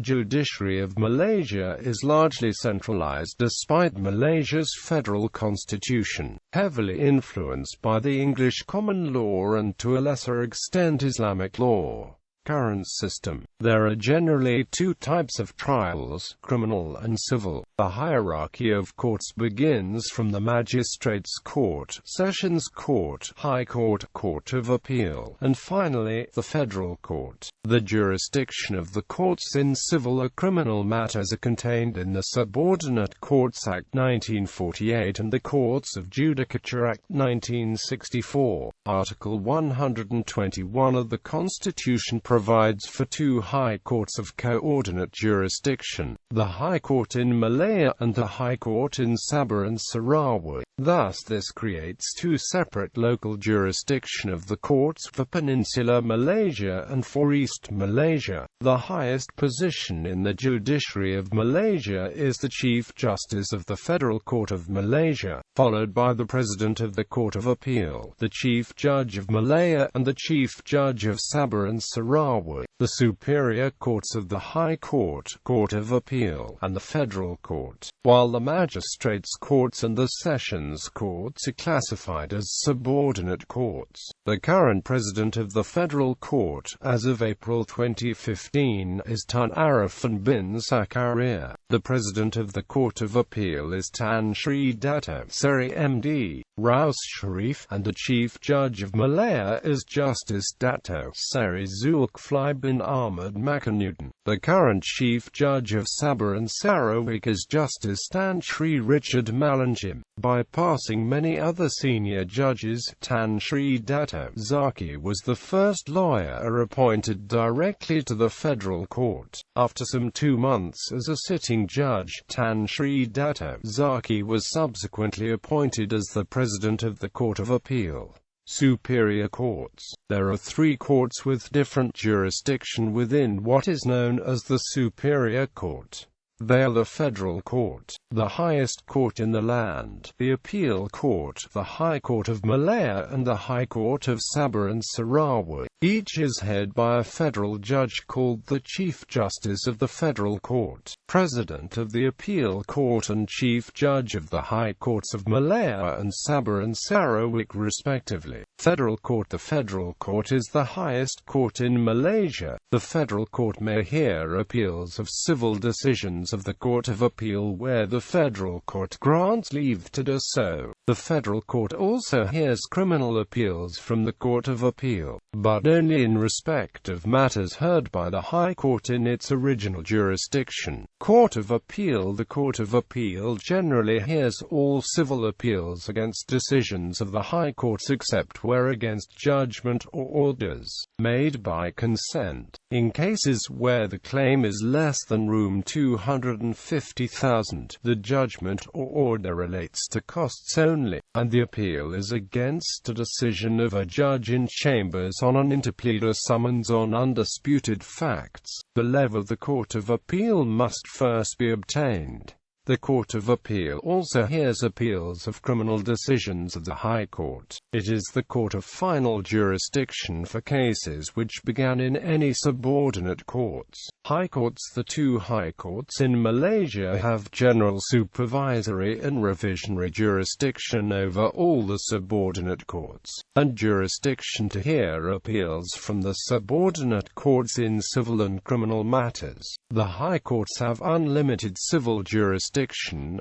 judiciary of Malaysia is largely centralized despite Malaysia's federal constitution, heavily influenced by the English common law and to a lesser extent Islamic law. Current system. There are generally two types of trials, criminal and civil. The hierarchy of courts begins from the Magistrates' Court, Sessions Court, High Court, Court of Appeal, and finally, the Federal Court. The jurisdiction of the courts in civil or criminal matters are contained in the Subordinate Courts Act 1948 and the Courts of Judicature Act 1964. Article 121 of the Constitution provides for two high courts of coordinate jurisdiction, the High Court in Malaya and the High Court in Sabah and Sarawak. Thus this creates two separate local jurisdiction of the courts for Peninsular Malaysia and for East Malaysia. The highest position in the Judiciary of Malaysia is the Chief Justice of the Federal Court of Malaysia, followed by the President of the Court of Appeal, the Chief Judge of Malaya and the Chief Judge of Sabah and Sarawak. The superior courts of the High Court, Court of Appeal, and the Federal Court, while the Magistrates' Courts and the Sessions Courts are classified as subordinate courts. The current President of the Federal Court, as of April 2015, is Tun Arifin bin Zakaria. The President of the Court of Appeal is Tan Sri Dato Seri MD Raus Sharif, and the Chief Judge of Malaya is Justice Dato Seri Zulkifli bin Ahmad Makanuddin. The current Chief Judge of Sabah and Sarawak is Justice Tan Sri Richard Malanjim. Bypassing many other senior judges, Tan Sri Dato Zaki was the first lawyer appointed directly to the Federal Court. After some 2 months as a sitting judge, Tan Sri Dato Zaki was subsequently appointed as the President of the Court of Appeal. Superior Courts. There are 3 courts with different jurisdiction within what is known as the Superior Court. They are the Federal Court, the highest court in the land, the Appeal Court, the High Court of Malaya and the High Court of Sabah and Sarawak. Each is headed by a federal judge called the Chief Justice of the Federal Court, President of the Appeal Court and Chief Judge of the High Courts of Malaya and Sabah and Sarawak respectively. Federal Court. The Federal Court is the highest court in Malaysia. The Federal Court may hear appeals of civil decisions of the Court of Appeal where the Federal Court grants leave to do so. The Federal Court also hears criminal appeals from the Court of Appeal, but only in respect of matters heard by the High Court in its original jurisdiction. Court of Appeal. The Court of Appeal generally hears all civil appeals against decisions of the High Courts except where against judgment or orders made by consent. In cases where the claim is less than $250,000, the judgment or order relates to costs only, and the appeal is against a decision of a judge in chambers on an interpleader summons on undisputed facts. The leave of the Court of Appeal must first be obtained. The Court of Appeal also hears appeals of criminal decisions of the High Court. It is the court of final jurisdiction for cases which began in any subordinate courts. High Courts. The 2 High Courts in Malaysia have general supervisory and revisionary jurisdiction over all the subordinate courts, and jurisdiction to hear appeals from the subordinate courts in civil and criminal matters. The High Courts have unlimited civil jurisdiction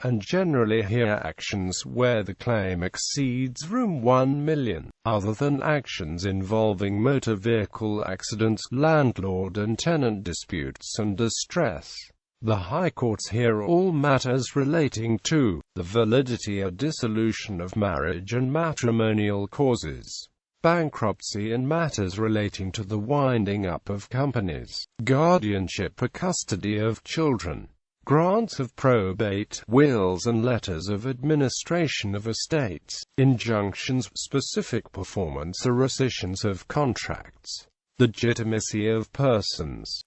and generally hear actions where the claim exceeds $1 million, other than actions involving motor vehicle accidents, landlord and tenant disputes, and distress. The High Courts hear all matters relating to the validity or dissolution of marriage and matrimonial causes, bankruptcy and matters relating to the winding up of companies, guardianship or custody of children, grants of probate, wills and letters of administration of estates, injunctions, specific performance or rescissions of contracts, legitimacy of persons.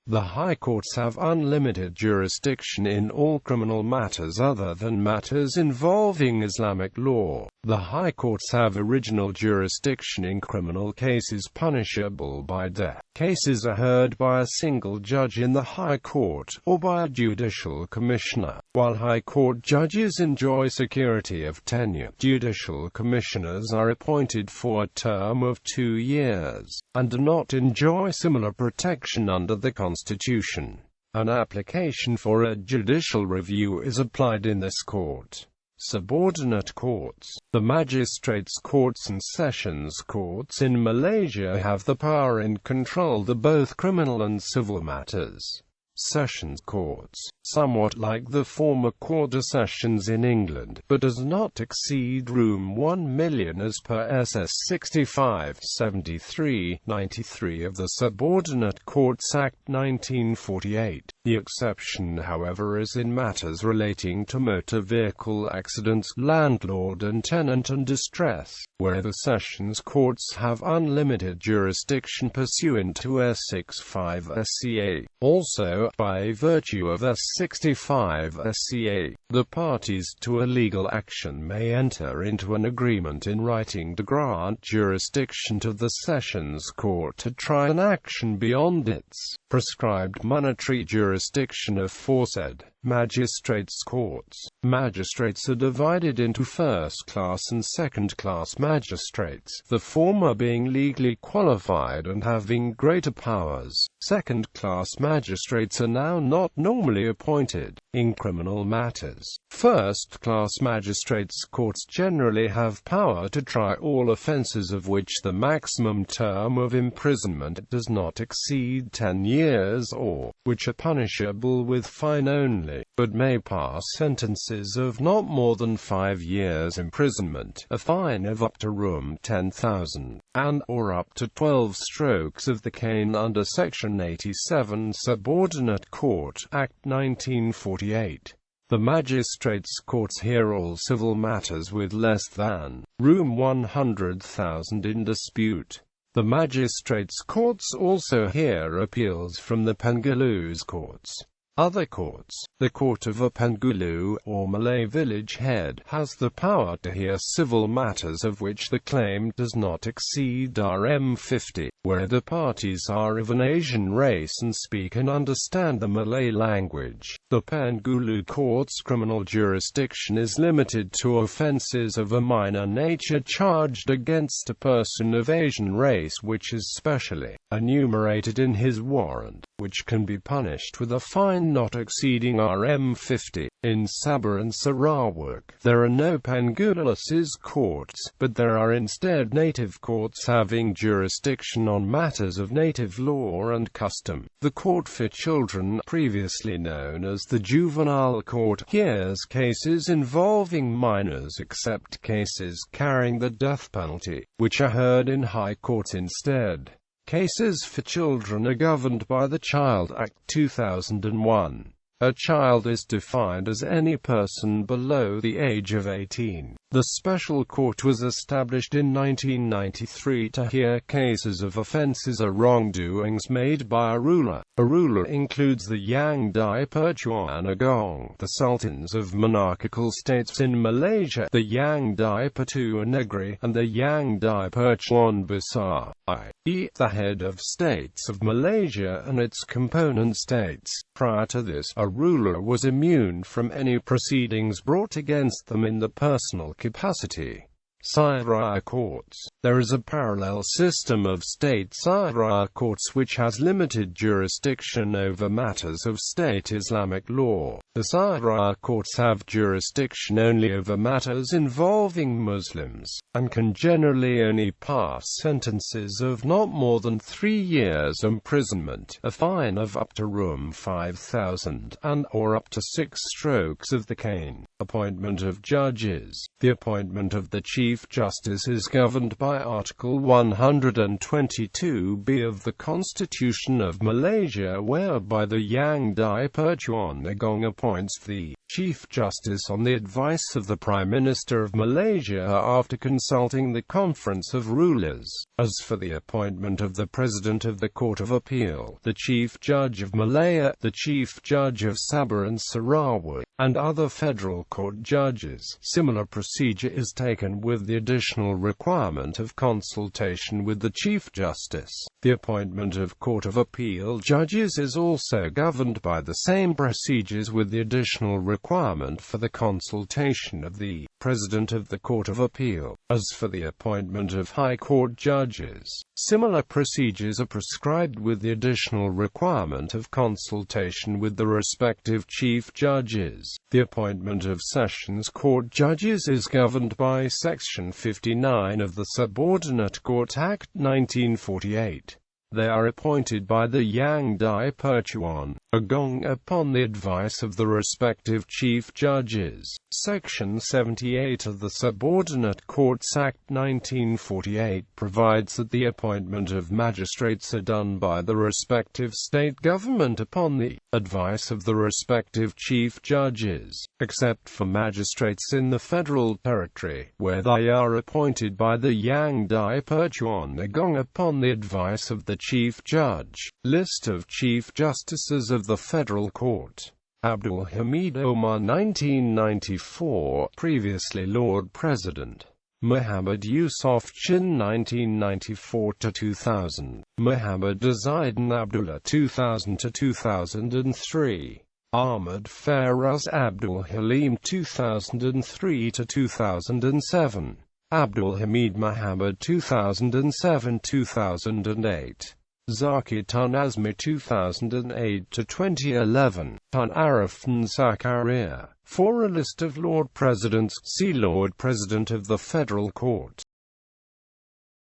The High Courts have unlimited jurisdiction in all criminal matters other than matters involving Islamic law. The High Courts have original jurisdiction in criminal cases punishable by death. Cases are heard by a single judge in the High Court, or by a judicial commissioner. While High Court judges enjoy security of tenure, judicial commissioners are appointed for a term of 2 years, and do not enjoy similar protection under the Constitution. An application for a judicial review is applied in this court. Subordinate courts. The magistrates' courts and sessions courts in Malaysia have the power and control of both criminal and civil matters. Sessions courts, somewhat like the former Court of Sessions in England, but does not exceed room 1 million as per SS 65-73-93 of the Subordinate Courts Act 1948. The exception, however, is in matters relating to motor vehicle accidents, landlord and tenant and distress, where the sessions courts have unlimited jurisdiction pursuant to S65 SCA. Also, by virtue of S65 SCA, the parties to a legal action may enter into an agreement in writing to grant jurisdiction to the Sessions Court to try an action beyond its prescribed monetary jurisdiction aforesaid. Magistrates' courts. Magistrates are divided into first-class and second-class magistrates, the former being legally qualified and having greater powers. Second-class magistrates are now not normally appointed in criminal matters. First-class magistrates' courts generally have power to try all offences of which the maximum term of imprisonment does not exceed 10 years or which are punishable with fine only, but may pass sentences of not more than 5 years imprisonment, a fine of up to Rum 10,000, and or up to 12 strokes of the cane under Section 87 Subordinate Court Act 1948. The magistrates' courts hear all civil matters with less than Rum 100,000 in dispute. The magistrates' courts also hear appeals from the Penggulu's courts. Other courts. The Court of a Penggulu, or Malay village head, has the power to hear civil matters of which the claim does not exceed Rm 50, where the parties are of an Asian race and speak and understand the Malay language. The Penggulu Court's criminal jurisdiction is limited to offences of a minor nature charged against a person of Asian race which is specially enumerated in his warrant, which can be punished with a fine not exceeding Rm 50. In Sabah and Sarawak, there are no Penggulu's courts, but there are instead native courts having jurisdiction on matters of native law and custom. The Court for Children, previously known as the Juvenile Court, hears cases involving minors except cases carrying the death penalty, which are heard in High Court instead. Cases for children are governed by the Child Act 2001. A child is defined as any person below the age of 18. The Special Court was established in 1993 to hear cases of offences or wrongdoings made by a ruler. A ruler includes the Yang di-Pertuan Agong, the sultans of monarchical states in Malaysia, the Yang di-Pertuan Negeri, and the Yang di-Pertuan Besar, i.e., the head of states of Malaysia and its component states. Prior to this, a ruler was immune from any proceedings brought against them in the personal capacity. Syariah courts. There is a parallel system of state Syariah courts which has limited jurisdiction over matters of state Islamic law. The Syariah courts have jurisdiction only over matters involving Muslims, and can generally only pass sentences of not more than 3 years imprisonment, a fine of up to Rum 5,000, and or up to 6 strokes of the cane. Appointment of judges. The appointment of the Chief Justice is governed by Article 122B of the Constitution of Malaysia, whereby the Yang di-Pertuan Agong appoints the Chief Justice on the advice of the Prime Minister of Malaysia after consulting the Conference of Rulers. As for the appointment of the President of the Court of Appeal, the Chief Judge of Malaya, the Chief Judge of Sabah and Sarawak, and other federal court judges, similar procedure is taken with the additional requirement of consultation with the Chief Justice. The appointment of Court of Appeal judges is also governed by the same procedures with the additional requirement for the consultation of the President of the Court of Appeal. As for the appointment of High Court judges, similar procedures are prescribed with the additional requirement of consultation with the respective chief judges. The appointment of Sessions Court judges is governed by Section 59 of the Subordinate Court Act 1948. They are appointed by the Yang di-Pertuan Agong upon the advice of the respective chief judges. Section 78 of the Subordinate Courts Act 1948 provides that the appointment of magistrates are done by the respective state government upon the advice of the respective chief judges, except for magistrates in the Federal Territory, where they are appointed by the Yang di-Pertuan Agong upon the advice of the Chief Judge. List of Chief Justices of the Federal Court. Abdul Hamid Omar 1994, previously Lord President. Muhammad Yusuf Chin 1994–2000. Muhammad Zaidin Abdullah 2000–2003. Ahmad Faraz Abdul Halim 2003–2007. Abdul Hamid Muhammad 2007–2008. Zakir Tun Azmi 2008–2011. Tun Arifan Zakaria. For a list of Lord Presidents, see Lord President of the Federal Court.